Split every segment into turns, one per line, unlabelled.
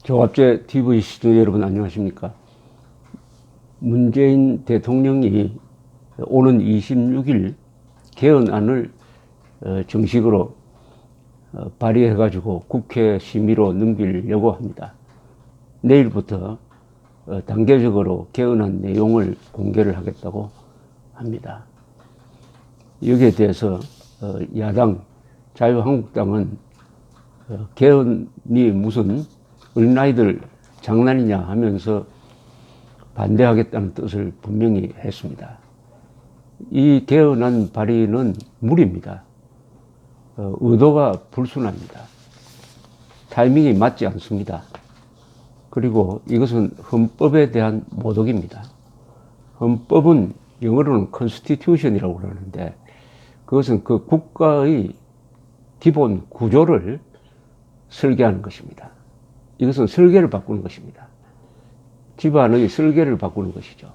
조갑제 TV 시청자 여러분 안녕하십니까? 문재인 대통령이 오는 26일 개헌안을 정식으로 발의해가지고 국회 심의로 넘기려고 합니다. 내일부터 단계적으로 개헌안 내용을 공개를 하겠다고 합니다. 여기에 대해서 야당 자유한국당은 개헌이 무슨 어린아이들 장난이냐 하면서 반대하겠다는 뜻을 분명히 했습니다. 이 개헌안 발의는 무리입니다. 의도가 불순합니다. 타이밍이 맞지 않습니다. 그리고 이것은 헌법에 대한 모독입니다. 헌법은 영어로는 constitution이라고 그러는데 그것은 그 국가의 기본 구조를 설계하는 것입니다. 이것은 설계를 바꾸는 것입니다. 집안의 설계를 바꾸는 것이죠.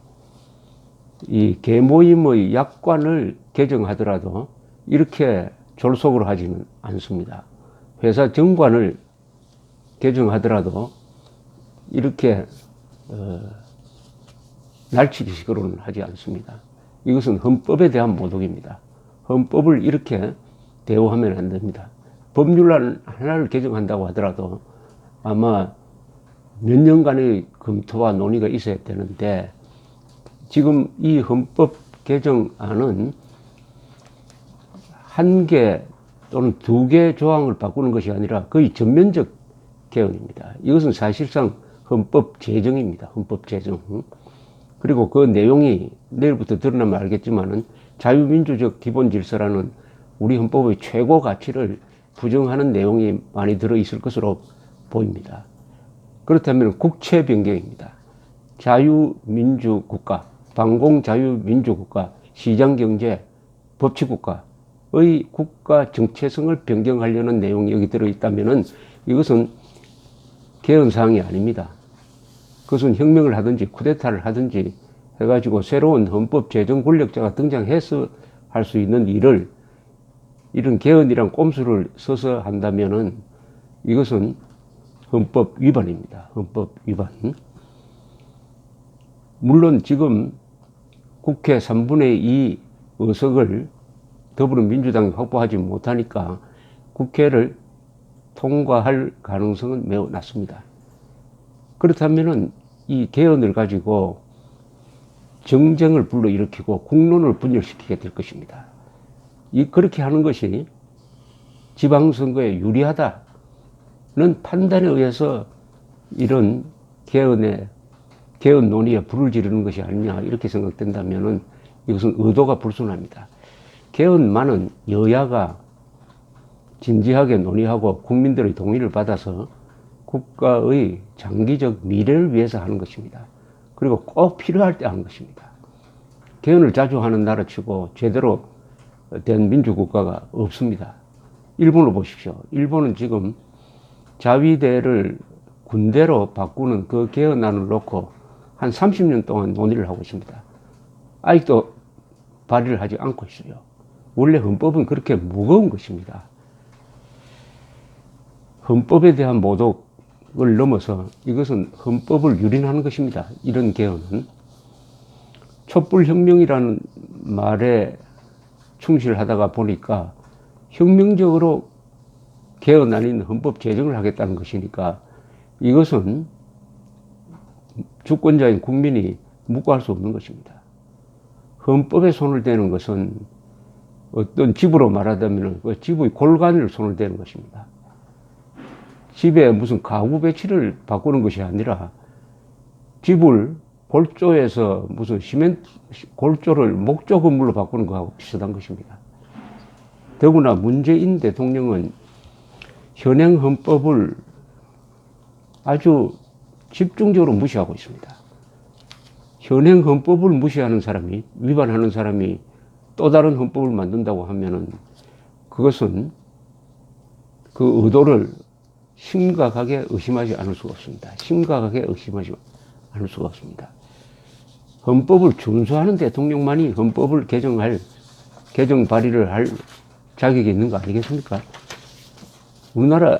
이 계모임의 약관을 개정하더라도 이렇게 졸속으로 하지는 않습니다. 회사 정관을 개정하더라도 이렇게 날치기식으로는 하지 않습니다. 이것은 헌법에 대한 모독입니다. 헌법을 이렇게 대우하면 안 됩니다. 법률안 하나를 개정한다고 하더라도 아마 몇 년간의 검토와 논의가 있어야 되는데 지금 이 헌법 개정안은 한 개 또는 두 개 조항을 바꾸는 것이 아니라 거의 전면적 개헌입니다. 이것은 사실상 헌법 제정입니다. 헌법 제정. 그리고 그 내용이 내일부터 드러나면 알겠지만은 자유민주적 기본 질서라는 우리 헌법의 최고 가치를 부정하는 내용이 많이 들어있을 것으로 보입니다. 그렇다면 국채 변경입니다. 자유민주국가, 반공자유민주국가, 시장경제, 법치국가의 국가 정체성을 변경하려는 내용이 여기 들어있다면 이것은 개헌사항이 아닙니다. 그것은 혁명을 하든지 쿠데타를 하든지 해가지고 새로운 헌법 제정 권력자가 등장해서 할 수 있는 일을 이런 개헌이란 꼼수를 써서 한다면은 이것은 헌법 위반입니다. 헌법 위반. 물론 지금 국회 3분의 2 의석을 더불어민주당이 확보하지 못하니까 국회를 통과할 가능성은 매우 낮습니다. 그렇다면은 이 개헌을 가지고 정쟁을 불러일으키고 국론을 분열시키게 될 것입니다. 그렇게 하는 것이 지방선거에 유리하다는 판단에 의해서 이런 개헌 논의에 불을 지르는 것이 아니냐 이렇게 생각된다면 이것은 의도가 불순합니다. 개헌만은 여야가 진지하게 논의하고 국민들의 동의를 받아서 국가의 장기적 미래를 위해서 하는 것입니다. 그리고 꼭 필요할 때 하는 것입니다. 개헌을 자주 하는 나라치고 제대로 된 민주국가가 없습니다. 일본을 보십시오. 일본은 지금 자위대를 군대로 바꾸는 그 개헌안을 놓고 한 30년 동안 논의를 하고 있습니다. 아직도 발의를 하지 않고 있어요. 원래 헌법은 그렇게 무거운 것입니다. 헌법에 대한 모독을 넘어서 이것은 헌법을 유린하는 것입니다. 이런 개헌은. 촛불혁명이라는 말에 충실하다가 보니까 혁명적으로 개헌 아닌 헌법 제정을 하겠다는 것이니까 이것은 주권자인 국민이 묵고할 수 없는 것입니다. 헌법에 손을 대는 것은 어떤 집으로 말하자면 그 집의 골간을 손을 대는 것입니다. 집에 무슨 가구 배치를 바꾸는 것이 아니라 집을 골조에서 무슨 시멘트 골조를 목조 건물로 바꾸는 것하고 비슷한 것입니다. 더구나 문재인 대통령은 현행 헌법을 아주 집중적으로 무시하고 있습니다. 현행 헌법을 무시하는 사람이, 위반하는 사람이 또 다른 헌법을 만든다고 하면은 그것은 그 의도를 심각하게 의심하지 않을 수가 없습니다. 심각하게 의심하지 않을 수가 없습니다. 헌법을 준수하는 대통령만이 헌법을 개정 발의를 할 자격이 있는 거 아니겠습니까? 우리나라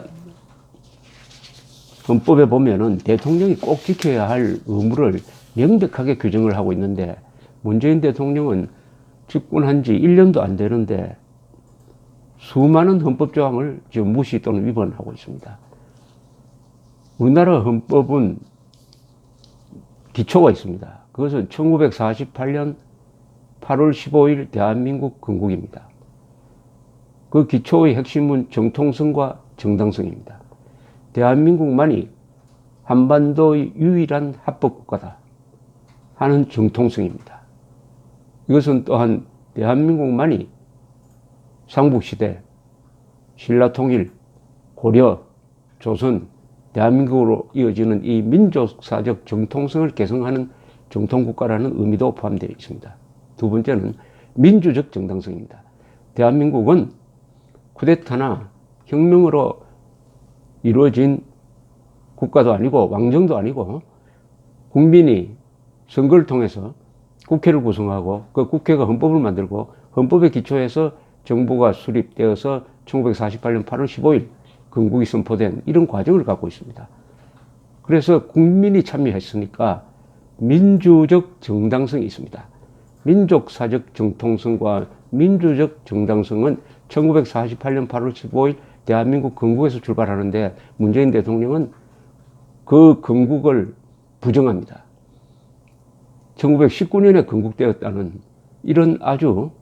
헌법에 보면은 대통령이 꼭 지켜야 할 의무를 명백하게 규정을 하고 있는데, 문재인 대통령은 집권한 지 1년도 안 되는데 수많은 헌법 조항을 지금 무시 또는 위반하고 있습니다. 우리나라 헌법은 기초가 있습니다. 그것은 1948년 8월 15일 대한민국 건국입니다. 그 기초의 핵심은 정통성과 정당성입니다. 대한민국만이 한반도의 유일한 합법국가다 하는 정통성입니다. 이것은 또한 대한민국만이 삼국시대, 신라통일, 고려, 조선, 대한민국으로 이어지는 이 민족사적 정통성을 개성하는 정통국가라는 의미도 포함되어 있습니다. 두 번째는 민주적 정당성입니다. 대한민국은 쿠데타나 혁명으로 이루어진 국가도 아니고 왕정도 아니고 국민이 선거를 통해서 국회를 구성하고 그 국회가 헌법을 만들고 헌법에 기초해서 정부가 수립되어서 1948년 8월 15일 건국이 선포된 이런 과정을 갖고 있습니다. 그래서 국민이 참여했으니까 민주적 정당성이 있습니다. 민족사적 정통성과 민주적 정당성은 1948년 8월 15일 대한민국 건국에서 출발하는데 문재인 대통령은 그 건국을 부정합니다. 1919년에 건국되었다는 이런 아주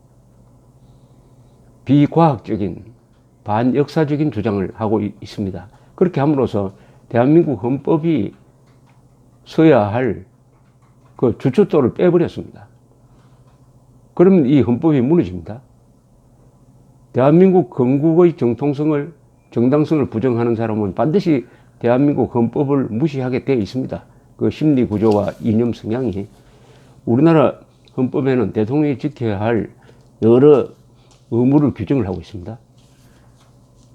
비과학적인 반역사적인 주장을 하고 있습니다. 그렇게 함으로써 대한민국 헌법이 서야 할 그 주춧돌을 빼버렸습니다. 그러면 이 헌법이 무너집니다. 대한민국 건국의 정통성을, 정당성을 부정하는 사람은 반드시 대한민국 헌법을 무시하게 되어 있습니다. 그 심리 구조와 이념 성향이. 우리나라 헌법에는 대통령이 지켜야 할 여러 의무를 규정을 하고 있습니다.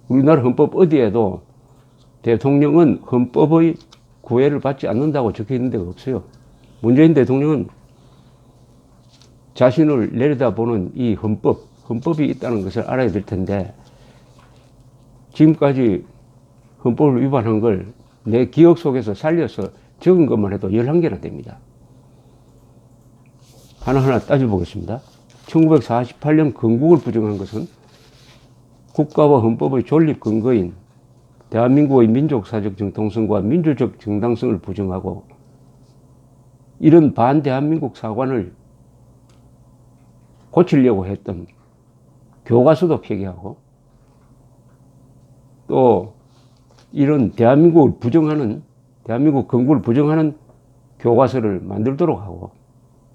우리나라 헌법 어디에도 대통령은 헌법의 구애를 받지 않는다고 적혀 있는 데가 없어요. 문재인 대통령은 자신을 내려다보는 이 헌법이 있다는 것을 알아야 될 텐데, 지금까지 헌법을 위반한 걸 내 기억 속에서 살려서 적은 것만 해도 11개나 됩니다. 하나하나 따져보겠습니다. 1948년 건국을 부정한 것은 국가와 헌법의 존립 근거인 대한민국의 민족사적 정통성과 민주적 정당성을 부정하고, 이런 반대한민국 사관을 고치려고 했던 교과서도 폐기하고, 또 이런 대한민국을 부정하는, 대한민국 건국을 부정하는 교과서를 만들도록 하고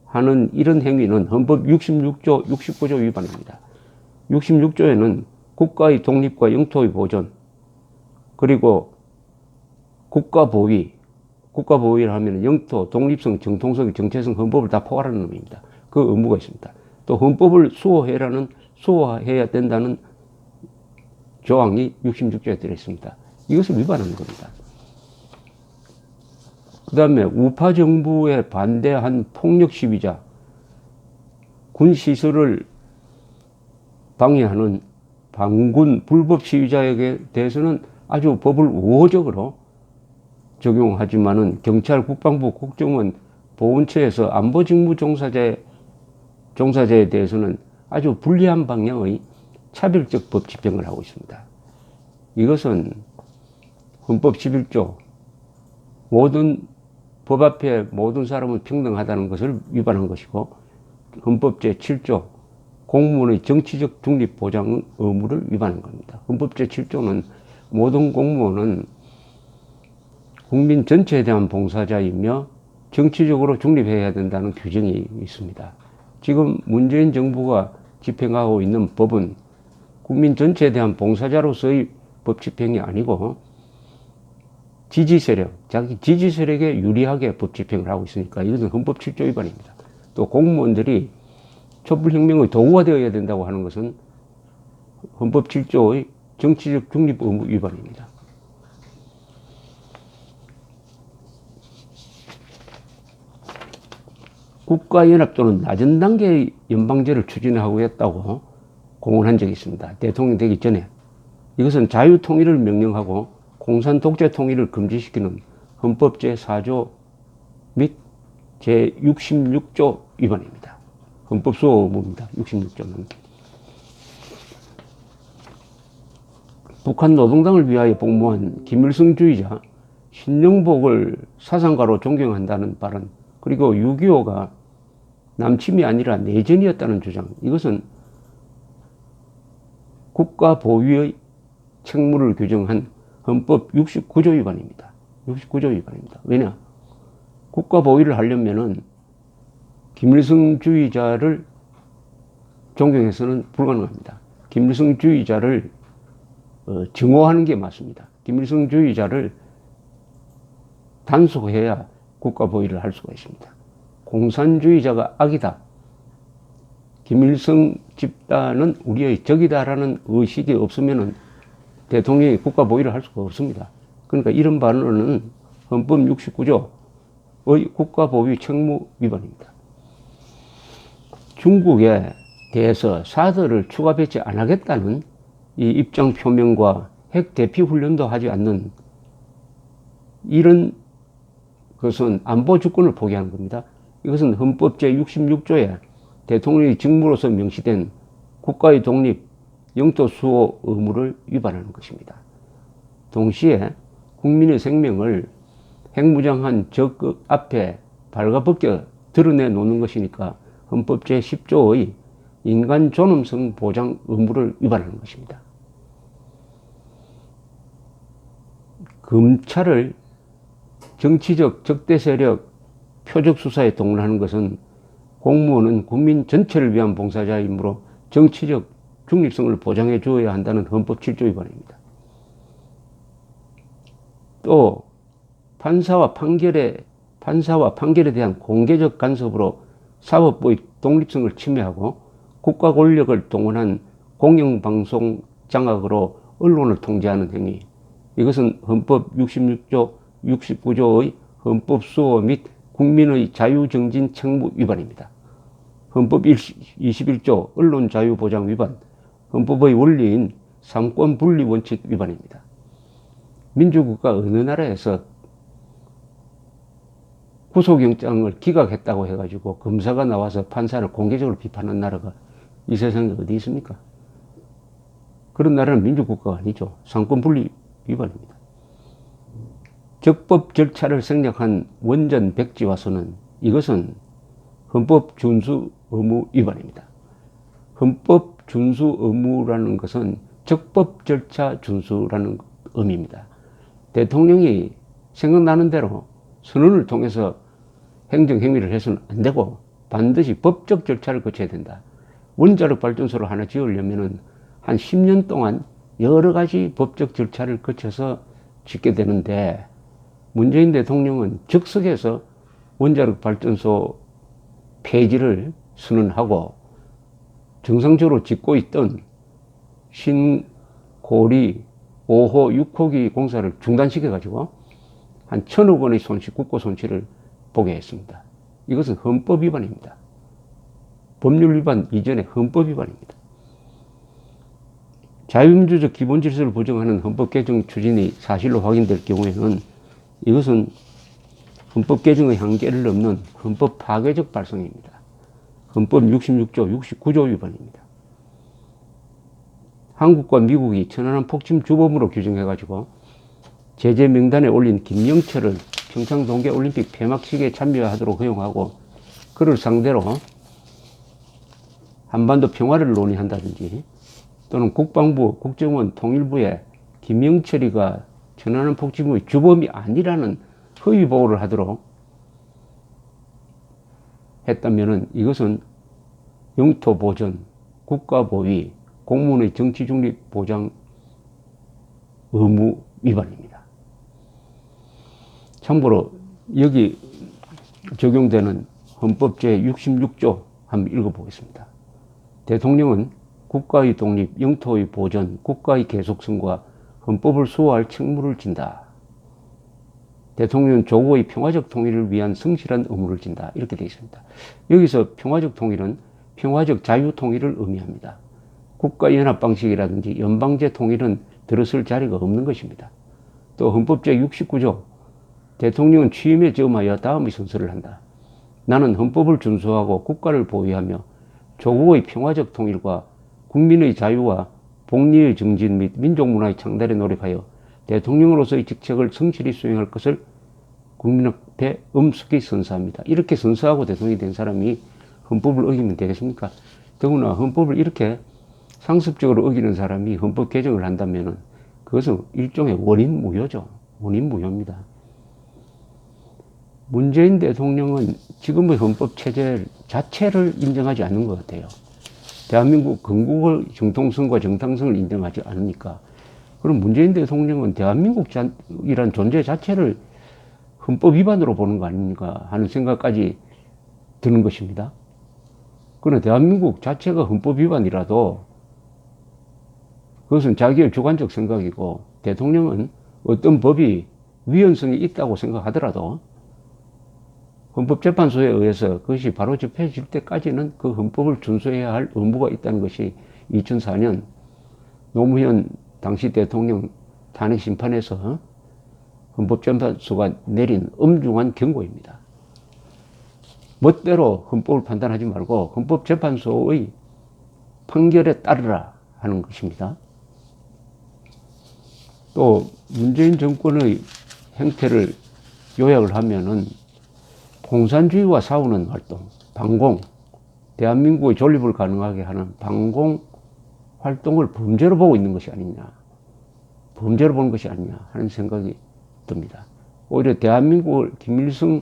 하는 이런 행위는 헌법 66조, 69조 위반입니다. 66조에는 국가의 독립과 영토의 보존, 그리고 국가보위를 하면 영토, 독립성, 정통성, 정체성, 헌법을 다 포괄하는 의미입니다. 그 의무가 있습니다. 또 헌법을 수호해야 된다는 조항이 66조에 들어있습니다. 이것을 위반하는 겁니다. 그 다음에 우파 정부에 반대한 폭력 시위자, 군 시설을 방해하는 반군 불법 시위자에게 대해서는 아주 법을 우호적으로 적용하지만은 경찰, 국방부, 국정원, 보훈처에서 안보직무 종사자에 대해서는 아주 불리한 방향의 차별적 법 집행을 하고 있습니다. 이것은 헌법 11조 모든 법 앞에 모든 사람은 평등하다는 것을 위반한 것이고, 헌법 제7조 공무원의 정치적 중립 보장 의무를 위반한 겁니다. 헌법 제7조는 모든 공무원은 국민 전체에 대한 봉사자이며 정치적으로 중립해야 된다는 규정이 있습니다. 지금 문재인 정부가 집행하고 있는 법은 국민 전체에 대한 봉사자로서의 법 집행이 아니고 자기 지지 세력에 유리하게 법 집행을 하고 있으니까 이것은 헌법 7조 위반입니다. 또 공무원들이 촛불혁명의 도구가 되어야 된다고 하는 것은 헌법 7조의 정치적 중립 의무 위반입니다. 국가연합 또는 낮은 단계의 연방제를 추진하고 있다고 공언한 적이 있습니다. 대통령 되기 전에. 이것은 자유통일을 명령하고 공산 독재 통일을 금지시키는 헌법 제4조 및 제66조 위반입니다. 헌법 수호 의무입니다. 66조는. 북한 노동당을 위하여 복무한 김일성주의자 신영복을 사상가로 존경한다는 발언, 그리고 6.25가 남침이 아니라 내전이었다는 주장, 이것은 국가 보위의 책무를 규정한 헌법 69조 위반입니다. 69조 위반입니다. 왜냐? 국가 보위를 하려면은 김일성주의자를 존경해서는 불가능합니다. 김일성주의자를 증오하는 게 맞습니다. 김일성주의자를 단속해야 국가 보위를 할 수가 있습니다. 공산주의자가 악이다, 김일성 집단은 우리의 적이다라는 의식이 없으면 대통령이 국가 보위를 할 수가 없습니다. 그러니까 이런 발언은 헌법 69조의 국가 보위 책무 위반입니다. 중국에 대해서 사드를 추가 배치 안 하겠다는 이 입장 표명과 핵 대피 훈련도 하지 않는 이런 것은 안보 주권을 포기하는 겁니다. 이것은 헌법 제66조에 대통령의 직무로서 명시된 국가의 독립, 영토 수호 의무를 위반하는 것입니다. 동시에 국민의 생명을 핵무장한 적 앞에 발가벗겨 드러내 놓는 것이니까 헌법 제10조의 인간 존엄성 보장 의무를 위반하는 것입니다. 검찰을 정치적 적대 세력 표적 수사에 동원하는 것은 공무원은 국민 전체를 위한 봉사자이므로 정치적 중립성을 보장해 주어야 한다는 헌법 7조 위반입니다. 또 판사와 판결에 대한 공개적 간섭으로 사법부의 독립성을 침해하고 국가 권력을 동원한 공영방송 장악으로 언론을 통제하는 행위, 이것은 헌법 66조, 69조의 헌법 수호 및 국민의 자유정진 책무 위반입니다. 헌법 21조 언론 자유 보장 위반, 헌법의 원리인 삼권 분리 원칙 위반입니다. 민주국가 어느 나라에서 구속영장을 기각했다고 해가지고 검사가 나와서 판사를 공개적으로 비판하는 나라가 이 세상에 어디 있습니까? 그런 나라는 민주국가가 아니죠. 삼권 분리 위반입니다. 적법 절차를 생략한 원전 백지화선언, 이것은 헌법 준수 의무 위반입니다. 헌법 준수 의무라는 것은 적법 절차 준수라는 의미입니다. 대통령이 생각나는 대로 선언을 통해서 행정행위를 해서는 안 되고 반드시 법적 절차를 거쳐야 된다. 원자력 발전소를 하나 지으려면 한 10년 동안 여러 가지 법적 절차를 거쳐서 짓게 되는데, 문재인 대통령은 즉석에서 원자력 발전소 폐지를 선언하고 정상적으로 짓고 있던 신고리 5호, 6호기 공사를 중단시켜가지고 한 1,000억 원의 손실, 국고 손실을 보게 했습니다. 이것은 헌법 위반입니다. 법률 위반 이전에 헌법 위반입니다. 자유민주적 기본 질서를 보장하는 헌법 개정 추진이 사실로 확인될 경우에는 이것은 헌법 개정의 한계를 넘는 헌법 파괴적 발상입니다. 헌법 66조, 69조 위반입니다. 한국과 미국이 천안함 폭침 주범으로 규정해가지고 제재 명단에 올린 김영철을 평창 동계올림픽 폐막식에 참여하도록 허용하고 그를 상대로 한반도 평화를 논의한다든지, 또는 국방부, 국정원, 통일부에 김영철이가 천안함 폭침의 주범이 아니라는 허위 보호를 하도록 했다면은 이것은 영토 보전, 국가 보위, 공무원의 정치 중립 보장 의무 위반입니다. 참고로 여기 적용되는 헌법 제66조 한번 읽어보겠습니다. 대통령은 국가의 독립, 영토의 보전, 국가의 계속성과 헌법을 수호할 책무를 진다. 대통령은 조국의 평화적 통일을 위한 성실한 의무를 진다. 이렇게 되어 있습니다. 여기서 평화적 통일은 평화적 자유 통일을 의미합니다. 국가 연합 방식이라든지 연방제 통일은 들어설 자리가 없는 것입니다. 또 헌법 제69조 대통령은 취임에 저음하여 다음의 선서를 한다. 나는 헌법을 준수하고 국가를 보위하며 조국의 평화적 통일과 국민의 자유와 복리의 정진 및 민족문화의 창달에 노력하여 대통령으로서의 직책을 성실히 수행할 것을 국민 앞에 엄숙히 선서합니다. 이렇게 선서하고 대통령이 된 사람이 헌법을 어기면 되겠습니까? 더구나 헌법을 이렇게 상습적으로 어기는 사람이 헌법 개정을 한다면 그것은 일종의 원인무효죠. 원인무효입니다. 문재인 대통령은 지금의 헌법 체제 자체를 인정하지 않는 것 같아요. 대한민국 건국의 정통성과 정당성을 인정하지 않으니까. 그럼 문재인 대통령은 대한민국이란 존재 자체를 헌법 위반으로 보는 거 아닙니까 하는 생각까지 드는 것입니다. 그러나 대한민국 자체가 헌법 위반이라도 그것은 자기의 주관적 생각이고, 대통령은 어떤 법이 위헌성이 있다고 생각하더라도 헌법재판소에 의해서 그것이 바로 접해질 때까지는 그 헌법을 준수해야 할 의무가 있다는 것이 2004년 노무현 당시 대통령 탄핵 심판에서 헌법재판소가 내린 엄중한 경고입니다. 멋대로 헌법을 판단하지 말고 헌법재판소의 판결에 따르라 하는 것입니다. 또 문재인 정권의 행태를 요약을 하면은 공산주의와 싸우는 활동, 반공, 대한민국의 존립을 가능하게 하는 반공 활동을 범죄로 보고 있는 것이 아니냐, 범죄로 보는 것이 아니냐 하는 생각이 듭니다. 오히려 대한민국을 김일성에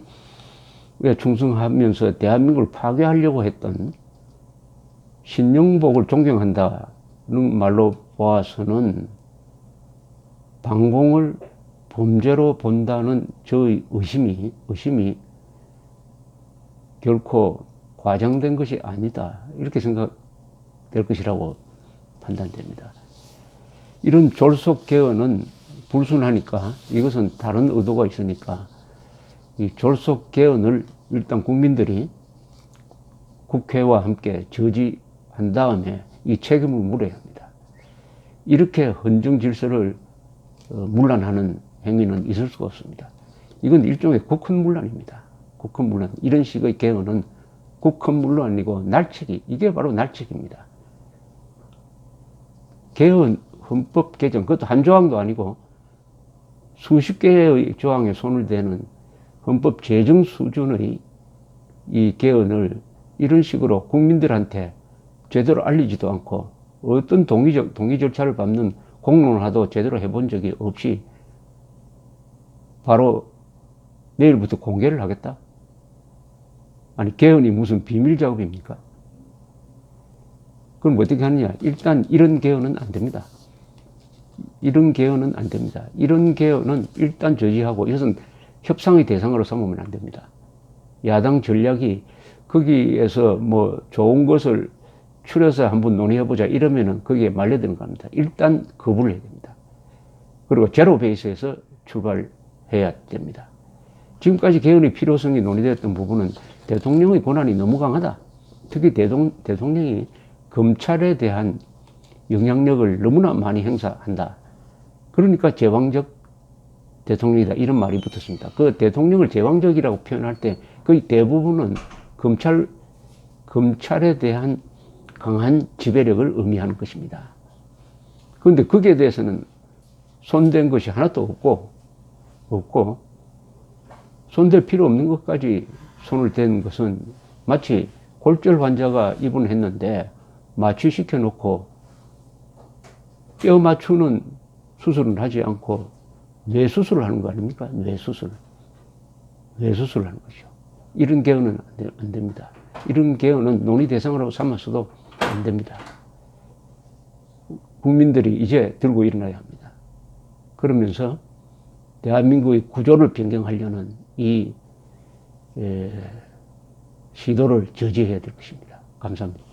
충성하면서 대한민국을 파괴하려고 했던 신영복을 존경한다는 말로 보아서는 반공을 범죄로 본다는 저의 의심이 결코 과장된 것이 아니다, 이렇게 생각될 것이라고 판단됩니다. 이런 졸속 개헌은 불순하니까, 이것은 다른 의도가 있으니까 이 졸속 개헌을 일단 국민들이 국회와 함께 저지한 다음에 이 책임을 물어야 합니다. 이렇게 헌정 질서를 문란하는 행위는 있을 수가 없습니다. 이건 일종의 국헌문란입니다. 국헌문란. 이런 식의 개헌은 국헌문란이고 날치기, 이게 바로 날치기입니다. 개헌, 헌법 개정, 그것도 한 조항도 아니고 수십 개의 조항에 손을 대는 헌법 제정 수준의 이 개헌을 이런 식으로 국민들한테 제대로 알리지도 않고 어떤 동의 절차를 밟는 공론화도 제대로 해본 적이 없이 바로 내일부터 공개를 하겠다? 아니, 개헌이 무슨 비밀 작업입니까? 그럼 어떻게 하느냐? 일단 이런 개헌은 안 됩니다. 이런 개헌은 안 됩니다. 이런 개헌은 일단 저지하고, 이것은 협상의 대상으로 삼으면 안 됩니다. 야당 전략이 거기에서 뭐 좋은 것을 추려서 한번 논의해보자 이러면은 거기에 말려드는 겁니다. 일단 거부를 해야 됩니다. 그리고 제로 베이스에서 출발해야 됩니다. 지금까지 개헌의 필요성이 논의되었던 부분은 대통령의 권한이 너무 강하다. 특히 대통령이 검찰에 대한 영향력을 너무나 많이 행사한다. 그러니까 제왕적 대통령이다, 이런 말이 붙었습니다. 그 대통령을 제왕적이라고 표현할 때 거의 대부분은 검찰에 대한 강한 지배력을 의미하는 것입니다. 그런데 거기에 대해서는 손댄 것이 하나도 없고 손댈 필요 없는 것까지 손을 댄 것은 마치 골절 환자가 입원했는데 마취시켜 놓고 뼈 맞추는 수술은 하지 않고 뇌수술을 하는 거 아닙니까? 뇌수술을 하는 것이죠. 이런 개헌은 안 됩니다. 이런 개헌은 논의 대상으로 삼아서도 안 됩니다. 국민들이 이제 들고 일어나야 합니다. 그러면서 대한민국의 구조를 변경하려는 이 시도를 저지해야 될 것입니다. 감사합니다.